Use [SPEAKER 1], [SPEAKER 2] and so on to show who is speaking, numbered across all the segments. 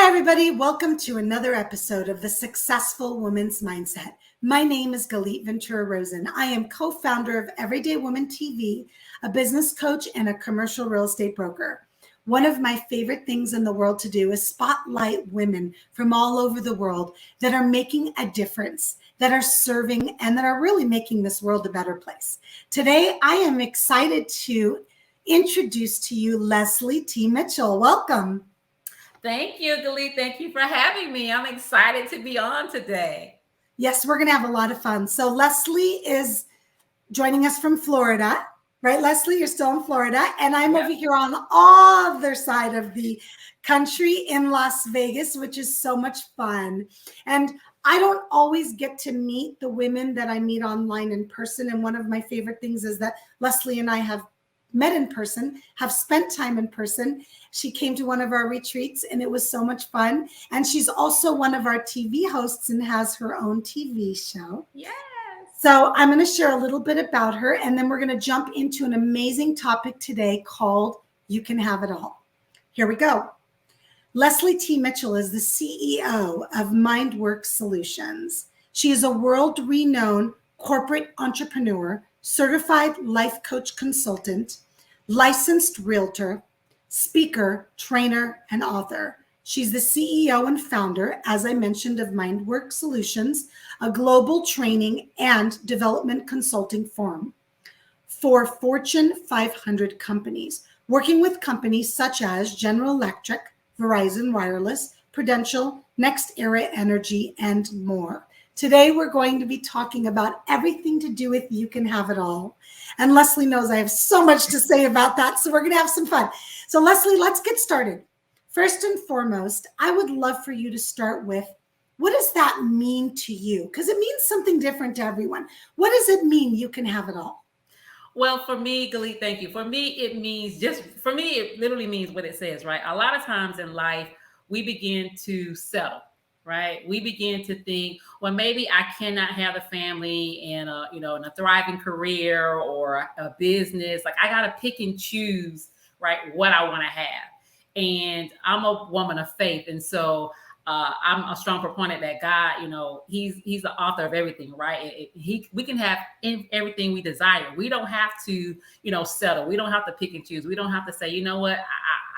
[SPEAKER 1] everybody. Welcome to another episode of The Successful Woman's Mindset. My name is Galit Ventura-Rozen. I am co-founder of Everyday Woman TV, a business coach and a commercial real estate broker. One of my favorite things in the world to do is spotlight women from all over the world that are making a difference, that are serving, and that are really making this world a better place. Today, I am excited to introduce to you Leslie T. Mitchell. Welcome.
[SPEAKER 2] Thank you, Galit. Thank you for having me. I'm excited to be on today.
[SPEAKER 1] Yes, we're going to have a lot of fun. So Leslie is joining us from Florida, right? Leslie, you're still in Florida, and I'm over here on the other side of the country in Las Vegas, which is so much fun. And I don't always get to meet the women that I meet online in person. And one of my favorite things is that Leslie and I have met in person, have spent time in person. She came to one of our retreats and it was so much fun. And she's also one of our TV hosts and has her own TV show.
[SPEAKER 2] Yes.
[SPEAKER 1] So I'm going to share a little bit about her, and then we're going to jump into an amazing topic today called You Can Have It All. Here we go. Leslie T. Mitchell is the CEO of MindWorks Solutions. She is a world-renowned corporate entrepreneur, certified life coach consultant, licensed realtor, speaker, trainer, and author. She's the CEO and founder, as I mentioned, of MindWorks Solutions, a global training and development consulting firm for Fortune 500 companies, working with companies such as General Electric, Verizon Wireless, Prudential, Next Era Energy, and more. Today, we're going to be talking about everything to do with You Can Have It All. And Leslie knows I have so much to say about that, so we're going to have some fun. So Leslie, let's get started. First and foremost, I would love for you to start with, what does that mean to you? Because it means something different to everyone. What does it mean you can have it all?
[SPEAKER 2] Well, for me, Galit, thank you. For me, it literally means what it says, right? A lot of times in life, we begin to settle. Right? We begin to think, well, maybe I cannot have a family and a thriving career or a business. Like I got to pick and choose, right, what I want to have. And I'm a woman of faith. And so I'm a strong proponent that God, he's the author of everything, right? We can have everything we desire. We don't have to, settle. We don't have to pick and choose. We don't have to say, you know what,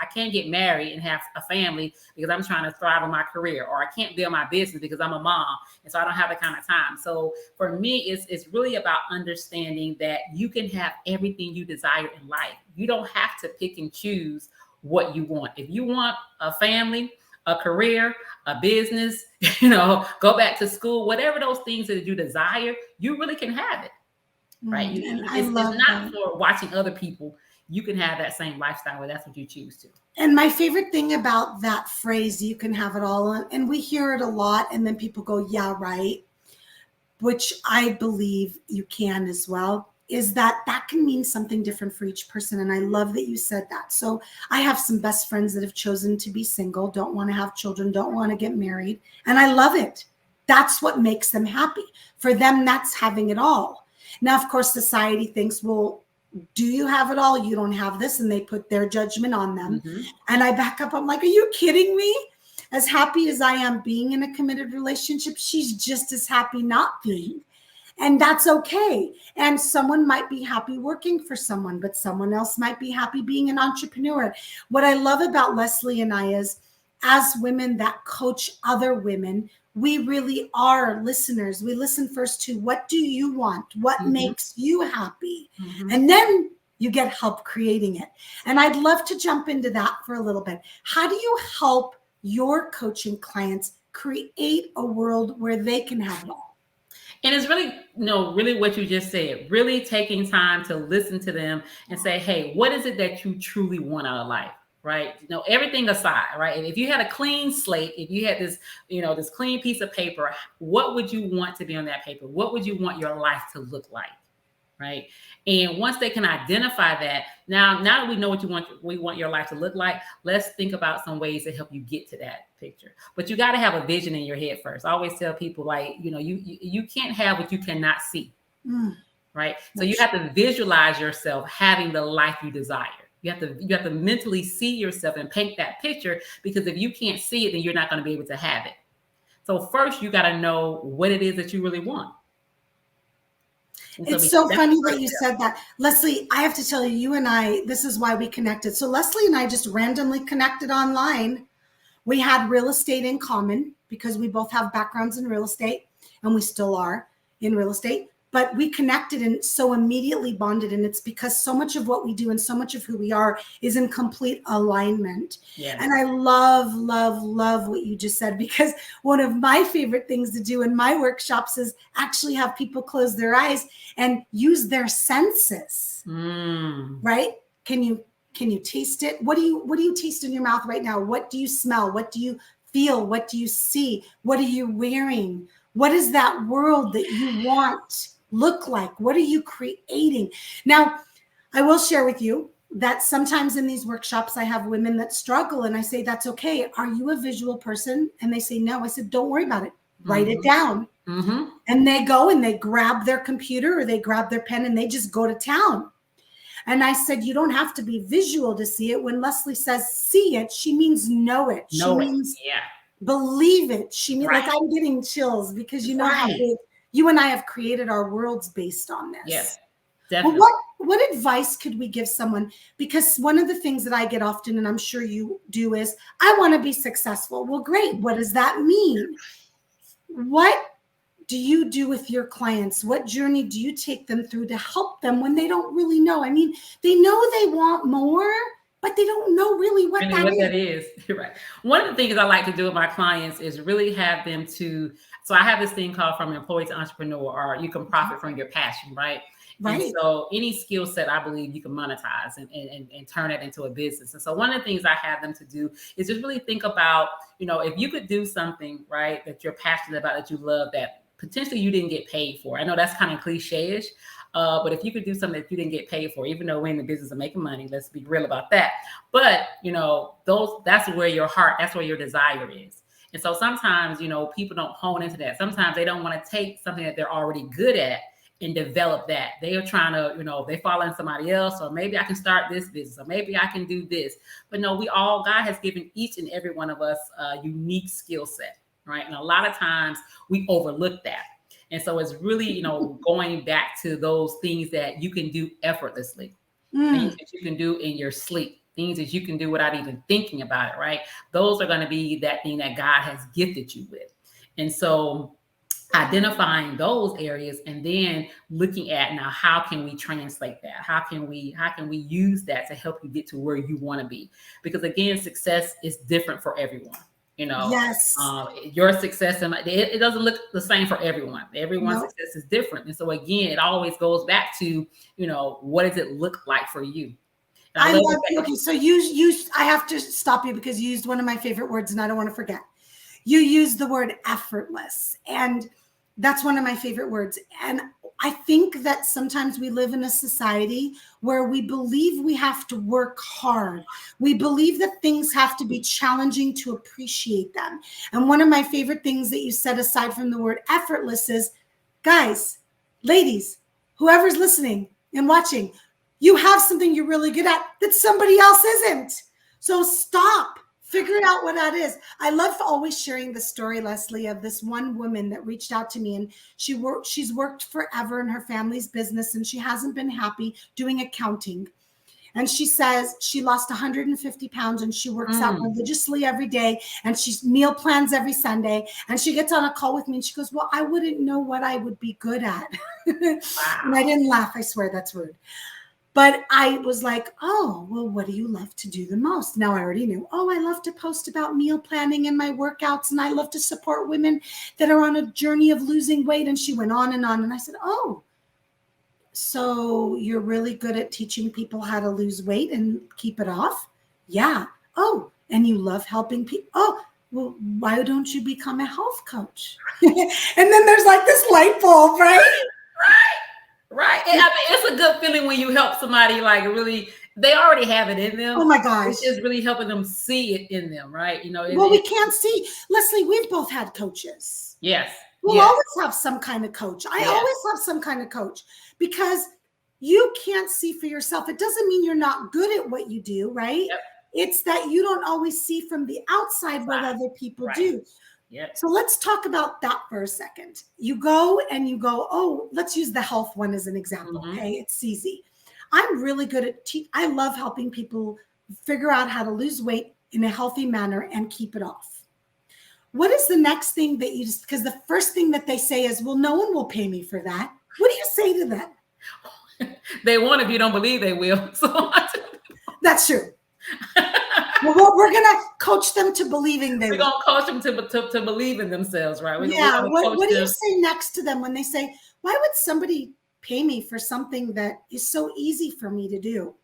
[SPEAKER 2] I can't get married and have a family because I'm trying to thrive in my career, or I can't build my business because I'm a mom. And so I don't have the kind of time. So for me, it's really about understanding that you can have everything you desire in life. You don't have to pick and choose what you want. If you want a family, a career, a business, go back to school, whatever those things that you desire, you really can have it, right? It's not for watching other people. You can have that same lifestyle where that's what you choose to.
[SPEAKER 1] And my favorite thing about that phrase, you can have it all, and we hear it a lot, and then people go, yeah, right, which I believe you can as well, is that can mean something different for each person. And I love that you said that. So I have some best friends that have chosen to be single, don't want to have children, don't want to get married. And I love it. That's what makes them happy. For them, that's having it all. Now, of course, society thinks, well, do you have it all? You don't have this. And they put their judgment on them. Mm-hmm. And I back up. I'm like, are you kidding me? As happy as I am being in a committed relationship, she's just as happy not being. And that's okay. And someone might be happy working for someone, but someone else might be happy being an entrepreneur. What I love about Leslie and I is, as women that coach other women, we really are listeners. We listen first to, what do you want? What mm-hmm. makes you happy? Mm-hmm. And then you get help creating it. And I'd love to jump into that for a little bit. How do you help your coaching clients create a world where they can have it all?
[SPEAKER 2] And it's really, really what you just said, really taking time to listen to them and say, hey, what is it that you truly want out of life? Right? Everything aside, right? If you had a clean slate, if you had this, this clean piece of paper, what would you want to be on that paper? What would you want your life to look like? Right. And once they can identify that, now that we know what we want your life to look like, let's think about some ways to help you get to that picture. But you got to have a vision in your head first. I always tell people, like, you can't have what you cannot see. Right. So you have to visualize yourself having the life you desire. You have to mentally see yourself and paint that picture, because if you can't see it, then you're not going to be able to have it. So first, you got to know what it is that you really want. And so
[SPEAKER 1] It's so
[SPEAKER 2] that's
[SPEAKER 1] funny
[SPEAKER 2] the
[SPEAKER 1] that
[SPEAKER 2] first
[SPEAKER 1] you
[SPEAKER 2] step.
[SPEAKER 1] said that. Leslie, I have to tell you, you and I, this is why we connected. So Leslie and I just randomly connected online. We had real estate in common because we both have backgrounds in real estate, and we still are in real estate. But we connected and so immediately bonded. And it's because so much of what we do and so much of who we are is in complete alignment.
[SPEAKER 2] Yes.
[SPEAKER 1] And I love, love, love what you just said, because one of my favorite things to do in my workshops is actually have people close their eyes and use their senses, right? Can you taste it? What do you taste in your mouth right now? What do you smell? What do you feel? What do you see? What are you wearing? What is that world that you want look like? What are you creating? Now, I will share with you that sometimes in these workshops, I have women that struggle, and I say, that's okay. Are you a visual person? And they say, no. I said, don't worry about it. Write it down. And they go and they grab their computer or they grab their pen and they just go to town. And I said, you don't have to be visual to see it. When Leslie says see it, she means know it. She means believe it. She means, like, I'm getting chills because you know how big you and I have created our worlds based on this.
[SPEAKER 2] Yes, definitely.
[SPEAKER 1] Well, what advice could we give someone? Because one of the things that I get often, and I'm sure you do, is I want to be successful. Well, great. What does that mean? What do you do with your clients? What journey do you take them through to help them when they don't really know? I mean, they know they want more, but they don't know really what that
[SPEAKER 2] is. Right. One of the things I like to do with my clients is really have them to, so I have this thing called from employee to entrepreneur, or you can profit from your passion, right? Right. And so any skill set, I believe you can monetize and turn it into a business. And so one of the things I have them to do is just really think about, if you could do something, right, that you're passionate about, that you love, that potentially you didn't get paid for. I know that's kind of cliche-ish, but if you could do something that you didn't get paid for, even though we're in the business of making money, let's be real about that. But, that's where your heart, that's where your desire is. And so sometimes, people don't hone into that. Sometimes they don't want to take something that they're already good at and develop that. They are trying to, they follow in somebody else, or maybe I can start this business, or maybe I can do this. But no, God has given each and every one of us a unique skill set, right? And a lot of times we overlook that. And so it's really, going back to those things that you can do effortlessly, things that you can do in your sleep, things that you can do without even thinking about it, right? Those are going to be that thing that God has gifted you with. And so identifying those areas and then looking at, now, how can we translate that? How can we use that to help you get to where you want to be? Because again, success is different for everyone.
[SPEAKER 1] Yes.
[SPEAKER 2] Your success, it doesn't look the same for everyone. Everyone's success is different. And so again, it always goes back to, what does it look like for you?
[SPEAKER 1] I love you. Okay, so you I have to stop you because you used one of my favorite words and I don't want to forget. You used the word effortless, and that's one of my favorite words. And I think that sometimes we live in a society where we believe we have to work hard. We believe that things have to be challenging to appreciate them. And one of my favorite things that you said, aside from the word effortless, is, guys, ladies, whoever's listening and watching, you have something you're really good at that somebody else isn't. So stop. Figure out what that is. I love always sharing the story, Leslie, of this one woman that reached out to me, and she's worked forever in her family's business, and she hasn't been happy doing accounting. And she says she lost 150 pounds, and she works out religiously every day, and she meal plans every Sunday. And she gets on a call with me and she goes, well, I wouldn't know what I would be good at. Wow. And I didn't laugh. I swear that's rude. But I was like, oh, well, what do you love to do the most? Now I already knew, I love to post about meal planning and my workouts, and I love to support women that are on a journey of losing weight. And she went on. And I said, oh, so you're really good at teaching people how to lose weight and keep it off? Yeah. Oh, and you love helping people. Oh, well, why don't you become a health coach? And then there's like this light bulb, right?
[SPEAKER 2] Right. And I mean, it's a good feeling when you help somebody, like, really, they already have it in them.
[SPEAKER 1] Oh my gosh.
[SPEAKER 2] It's just really helping them see it in them, right?
[SPEAKER 1] We can't see. Leslie, we've both had coaches.
[SPEAKER 2] Yes.
[SPEAKER 1] We'll always have some kind of coach. I always have some kind of coach, because you can't see for yourself. It doesn't mean you're not good at what you do, right?
[SPEAKER 2] Yep.
[SPEAKER 1] It's that you don't always see from the outside what
[SPEAKER 2] Outside.
[SPEAKER 1] other people
[SPEAKER 2] Right.
[SPEAKER 1] do.
[SPEAKER 2] Yep.
[SPEAKER 1] So let's talk about that for a second. You go, oh, let's use the health one as an example.
[SPEAKER 2] Mm-hmm.
[SPEAKER 1] Okay, it's easy. I'm really good at I love helping people figure out how to lose weight in a healthy manner and keep it off. What is the next thing that you just, because the first thing that they say is, well, no one will pay me for that. What do you say to them?
[SPEAKER 2] They won't if you don't believe they will. So
[SPEAKER 1] That's true. Well, we're going to coach them to believing they
[SPEAKER 2] we're
[SPEAKER 1] will.
[SPEAKER 2] going to coach them to believe in themselves, right?
[SPEAKER 1] Yeah. What do you say next to them when they say, why would somebody pay me for something that is so easy for me to do?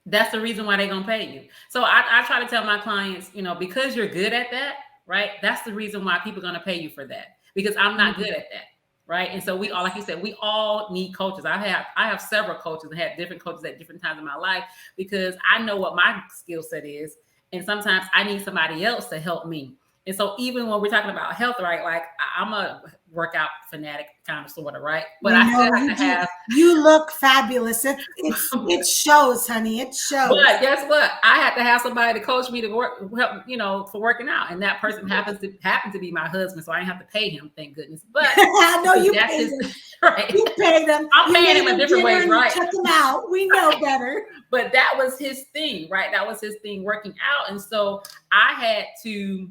[SPEAKER 2] That's the reason why they're going to pay you. So I try to tell my clients, because you're good at that, right? That's the reason why people are going to pay you for that, because I'm not good at that. Right. And so we all, like you said, we all need coaches. I have several coaches and had different coaches at different times in my life, because I know what my skill set is. And sometimes I need somebody else to help me. And so even when we're talking about health, right, like I'm a workout fanatic kind of sort of, right? But I still have to have.
[SPEAKER 1] You look fabulous. It shows, honey. It shows.
[SPEAKER 2] But guess what? I had to have somebody to coach me to help, for working out, and that person happens to be my husband, so I didn't have to pay him, thank goodness. But
[SPEAKER 1] no, you paid him.
[SPEAKER 2] Right?
[SPEAKER 1] You paid him.
[SPEAKER 2] I'm paying him in different ways, right?
[SPEAKER 1] Check him out. We know better.
[SPEAKER 2] But that was his thing, right? That was his thing, working out, and so I had to,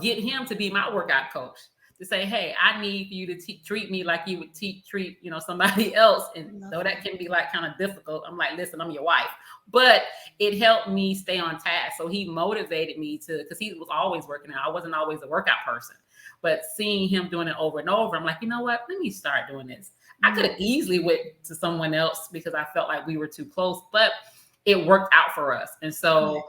[SPEAKER 2] get him to be my workout coach. To say, hey, I need you to treat me like you would treat, somebody else. And though that can be like kind of difficult, I'm like, listen, I'm your wife. But it helped me stay on task. So he motivated me because he was always working out. I wasn't always a workout person. But seeing him doing it over and over, I'm like, you know what? Let me start doing this. I could have easily went to someone else because I felt like we were too close, but it worked out for us. And so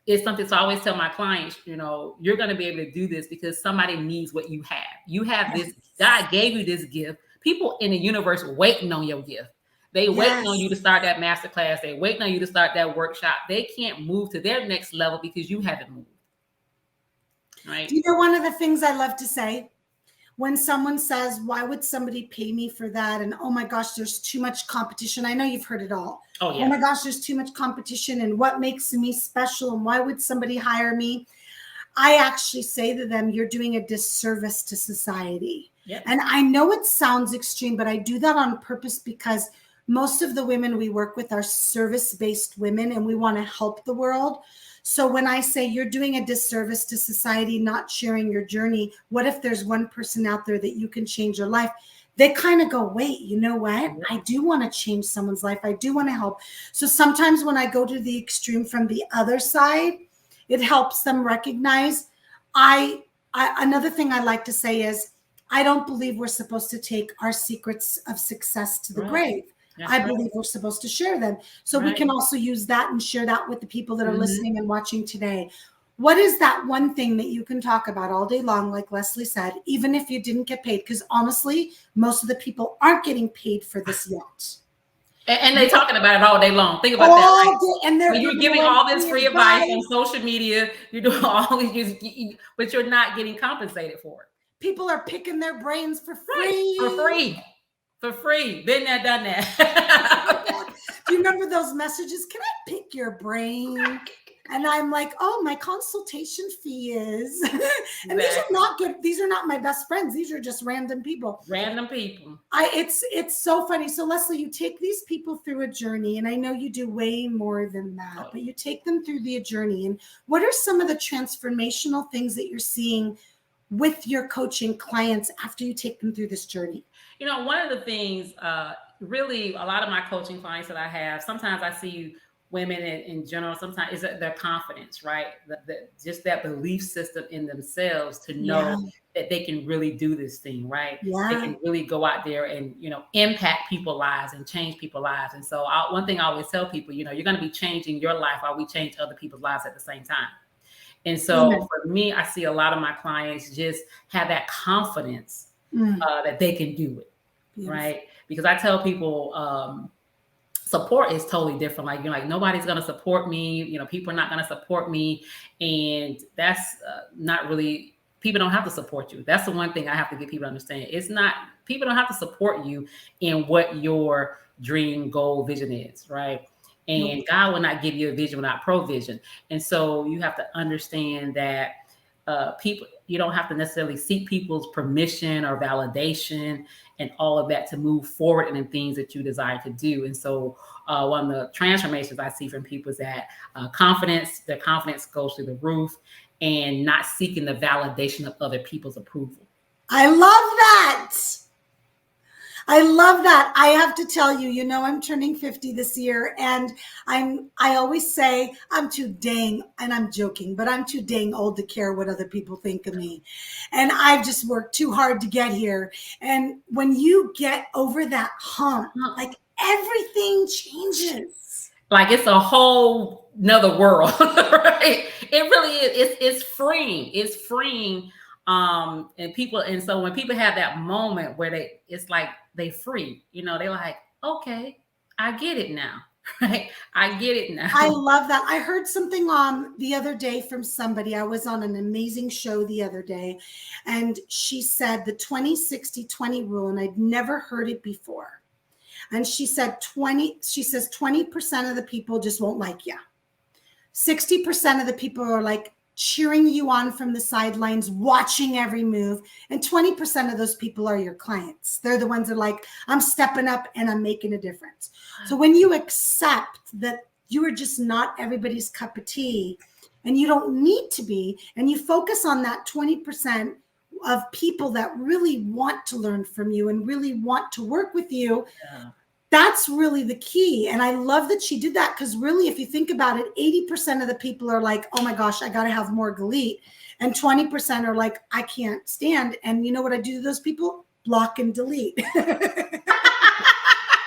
[SPEAKER 2] it's something. So I always tell my clients, you're going to be able to do this because somebody needs what you have. You have this. God gave you this gift. People in the universe waiting on your gift. They waiting on you to start that master class. They waiting on you to start that workshop. They can't move to their next level because you haven't moved. Right.
[SPEAKER 1] Do you know one of the things I love to say? When someone says, why would somebody pay me for that? And oh my gosh, there's too much competition. I know you've heard it all.
[SPEAKER 2] Oh, yeah.
[SPEAKER 1] Oh my gosh, there's too much competition. And what makes me special? And why would somebody hire me? I actually say to them, you're doing a disservice to society.
[SPEAKER 2] Yep.
[SPEAKER 1] And I know it sounds extreme, but I do that on purpose because most of the women we work with are service-based women and we want to help the world. So when I say you're doing a disservice to society, not sharing your journey, what if there's one person out there that you can change your life? They kind of go, wait, you know what? I do want to change someone's life. I do want to help. So sometimes when I go to the extreme from the other side, it helps them recognize. Another thing I like to say is, I don't believe we're supposed to take our secrets of success to the grave. I believe we're supposed to share them. So we can also use that and share that with the people that are listening and watching today. What is that one thing that you can talk about all day long, like Leslie said, even if you didn't get paid? Because honestly, most of the people aren't getting paid for this yet.
[SPEAKER 2] And they're talking about it all day long. Think about that. Right?
[SPEAKER 1] And
[SPEAKER 2] you're giving all this free advice on social media. You're doing all these, but you're not getting compensated for it.
[SPEAKER 1] People are picking their brains for free.
[SPEAKER 2] For free. Been there, done that.
[SPEAKER 1] Do you remember those messages? Can I pick your brain? And I'm like, oh, my consultation fee is. And these are not good. These are not my best friends. These are just random people. It's so funny. So Leslie, you take these people through a journey, and I know you do way more than that, but you take them through the journey. And what are some of the transformational things that you're seeing with your coaching clients after you take them through this journey?
[SPEAKER 2] One of the things, really, a lot of my coaching clients that I have, sometimes I see women in general, sometimes is their confidence, right? Just that belief system in themselves to know that they can really do this thing, right?
[SPEAKER 1] Yeah.
[SPEAKER 2] They can really go out there and, impact people's lives and change people's lives. And so one thing I always tell people, you're going to be changing your life while we change other people's lives at the same time. And so for me, I see a lot of my clients just have that confidence that they can do it, right? Because I tell people, support is totally different. Like, you're like, nobody's going to support me. People are not going to support me. And that's not really, people don't have to support you. That's the one thing I have to get people to understand. It's not, people don't have to support you in what your dream, goal, vision is, right? And God will not give you a vision without provision. And so you have to understand that people, you don't have to necessarily seek people's permission or validation and all of that to move forward in the things that you desire to do. And so one of the transformations I see from people is that confidence, their confidence goes through the roof, and not seeking the validation of other people's approval.
[SPEAKER 1] I love that. I love that. I have to tell you, I'm turning 50 this year, and I always say I'm too dang, and I'm joking, but I'm too dang old to care what other people think of me. And I've just worked too hard to get here. And when you get over that hump, like everything changes.
[SPEAKER 2] Like it's a whole nother world, right? It really is. It's freeing. It's freeing. And people, and so when people have that moment where it's like they free, they're like, okay, I get it now. Right? I get it now.
[SPEAKER 1] I love that. I heard something the other day from somebody. I was on an amazing show the other day, and she said the 20-60-20 rule, and I'd never heard it before. And she said 20% of the people just won't like you. 60% of the people are like cheering you on from the sidelines, watching every move. And 20% of those people are your clients. They're the ones that are like, I'm stepping up and I'm making a difference. So when you accept that you are just not everybody's cup of tea, and you don't need to be, and you focus on that 20% of people that really want to learn from you and really want to work with you, that's really the key. And I love that she did that, because really, if you think about it, 80% of the people are like, oh my gosh, I got to have more Galit. And 20% are like, I can't stand. And you know what I do to those people? Block and delete.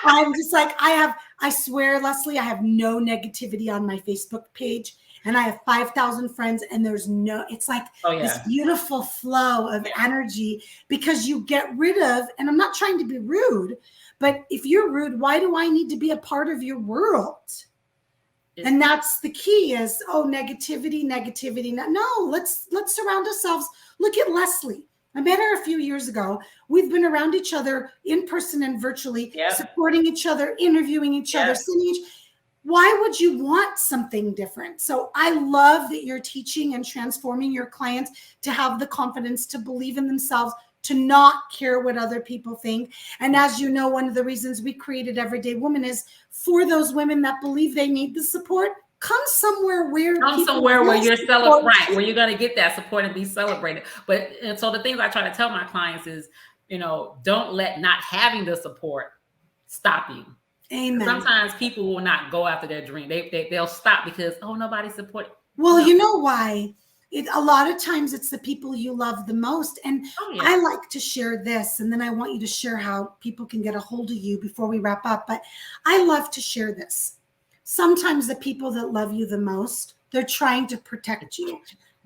[SPEAKER 1] I'm just like, I swear, Leslie, I have no negativity on my Facebook page. And I have 5,000 friends, and it's like this beautiful flow of energy, because you get rid of, and I'm not trying to be rude, but if you're rude, why do I need to be a part of your world? And that's the key is, negativity. No, let's surround ourselves. Look at Leslie. I met her a few years ago. We've been around each other in person and virtually, supporting each other, interviewing each other, sending why would you want something different? So I love that you're teaching and transforming your clients to have the confidence to believe in themselves, to not care what other people think. And as you know, one of the reasons we created Everyday Woman is for those women that believe they need the support. Come somewhere where
[SPEAKER 2] you're celebrating, right? Where you're going to get that support and be celebrated. And so the things I try to tell my clients is, don't let not having the support stop you.
[SPEAKER 1] Amen.
[SPEAKER 2] Sometimes people will not go after their dream. They'll stop because nobody supports.
[SPEAKER 1] Well, you know why? A lot of times it's the people you love the most. And I like to share this, and then I want you to share how people can get a hold of you before we wrap up. But I love to share this. Sometimes the people that love you the most, they're trying to protect you.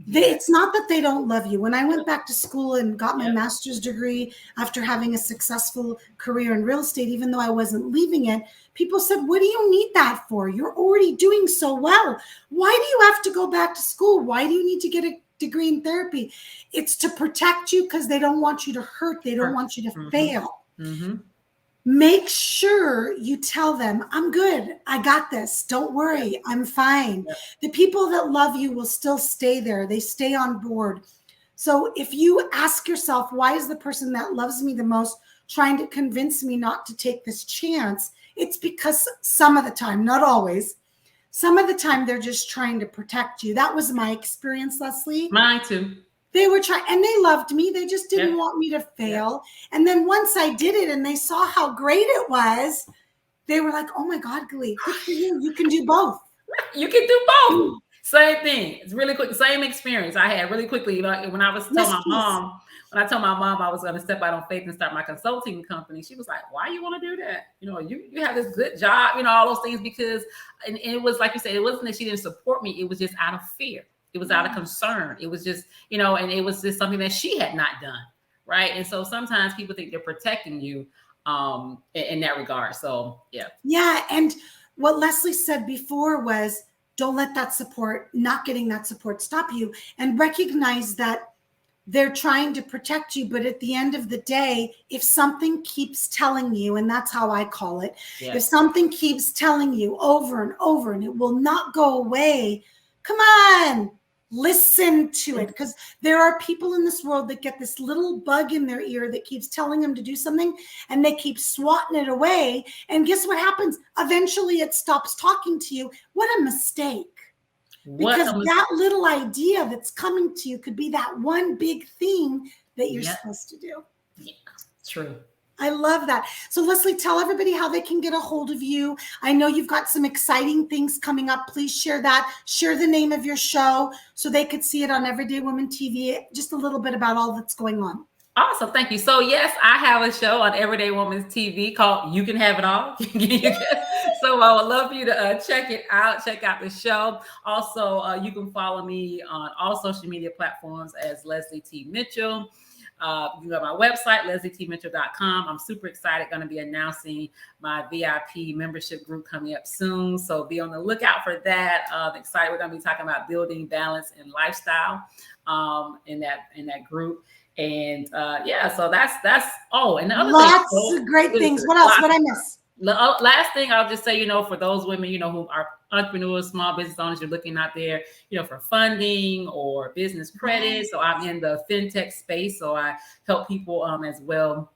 [SPEAKER 1] It's not that they don't love you. When I went back to school and got my master's degree after having a successful career in real estate, even though I wasn't leaving it, people said, what do you need that for? You're already doing so well. Why do you have to go back to school? Why do you need to get a degree in therapy? It's to protect you, because they don't want you to hurt. They don't want you to fail. Mm-hmm. Make sure you tell them, I'm good. I got this. Don't worry. I'm fine. The people that love you will still stay there. They stay on board. So if you ask yourself, why is the person that loves me the most trying to convince me not to take this chance? It's because some of the time, not always, some of the time they're just trying to protect you. That was my experience, Leslie.
[SPEAKER 2] Mine too.
[SPEAKER 1] They were trying, and they loved me. They just didn't want me to fail. And then once I did it and they saw how great it was, they were like, oh my God, Galit, good for you. You can do both.
[SPEAKER 2] You can do both. Same thing. It's really quick. Same experience I had really quickly. When I was telling my mom, when I told my mom I was going to step out on faith and start my consulting company, she was like, why you want to do that? You have this good job, all those things, because, and it was like you said, it wasn't that she didn't support me. It was just out of fear. It was out of concern. It was just, and it was just something that she had not done. Right. And so sometimes people think they're protecting you in that regard. So, yeah.
[SPEAKER 1] Yeah. And what Leslie said before was, don't let that support, not getting that support, stop you, and recognize that they're trying to protect you. But at the end of the day, if something keeps telling you, and that's how I call it, if something keeps telling you over and over and it will not go away, come on, listen to it. Because there are people in this world that get this little bug in their ear that keeps telling them to do something, and they keep swatting it away. And guess what happens? Eventually it stops talking to you. What a mistake. Because that little idea that's coming to you could be that one big thing that you're supposed to do.
[SPEAKER 2] Yeah, true.
[SPEAKER 1] I love that. So Leslie, tell everybody how they can get a hold of you. I know you've got some exciting things coming up. Please share that. Share the name of your show so they could see it on Everyday Woman TV. Just a little bit about all that's going on.
[SPEAKER 2] Awesome. Thank you. So yes, I have a show on Everyday Woman's TV called You Can Have It All. So I would love you to check it out. Check out the show. Also, you can follow me on all social media platforms as Leslie T. Mitchell. You go to my website, leslietmitchell.com. I'm super excited. Going to be announcing my VIP membership group coming up soon. So be on the lookout for that. Excited. We're going to be talking about building balance and lifestyle in that group. And so that's and the other
[SPEAKER 1] lots of great things. What else? What I miss?
[SPEAKER 2] Last thing I'll just say, for those women, who are entrepreneurs, small business owners, you're looking out there, for funding or business credit. So I'm in the fintech space, so I help people as well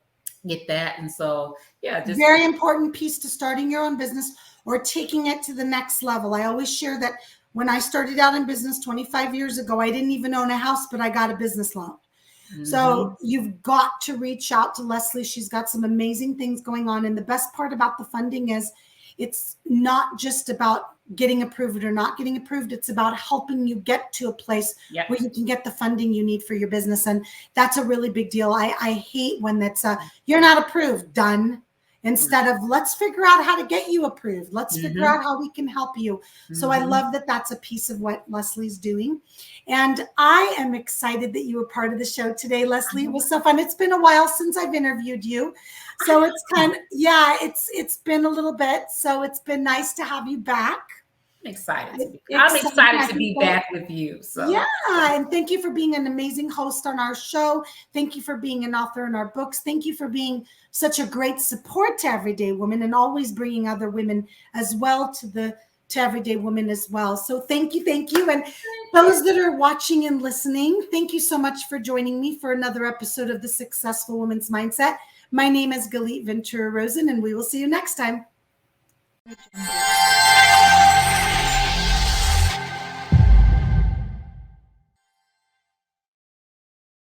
[SPEAKER 2] get that. And so, just
[SPEAKER 1] very important piece to starting your own business or taking it to the next level. I always share that when I started out in business 25 years ago, I didn't even own a house, but I got a business loan. Mm-hmm. So you've got to reach out to Leslie. She's got some amazing things going on. And the best part about the funding is it's not just about getting approved or not getting approved. It's about helping you get to a place where you can get the funding you need for your business. And that's a really big deal. I hate when that's you're not approved, done. Instead of let's figure out how to get you approved. Let's figure out how we can help you. So I love that that's a piece of what Leslie's doing. And I am excited that you were part of the show today, Leslie. It was so fun. It's been a while since I've interviewed you. So it's kind of, it's been a little bit. So it's been nice to have you back.
[SPEAKER 2] I'm excited to be back with you. So
[SPEAKER 1] yeah, and thank you for being an amazing host on our show. Thank you for being an author in our books. Thank you for being such a great support to Everyday Women and always bringing other women as well to Everyday Women as well. So thank you. And those that are watching and listening, thank you so much for joining me for another episode of The Successful Woman's Mindset. My name is Galit Ventura-Rozen, and we will see you next time.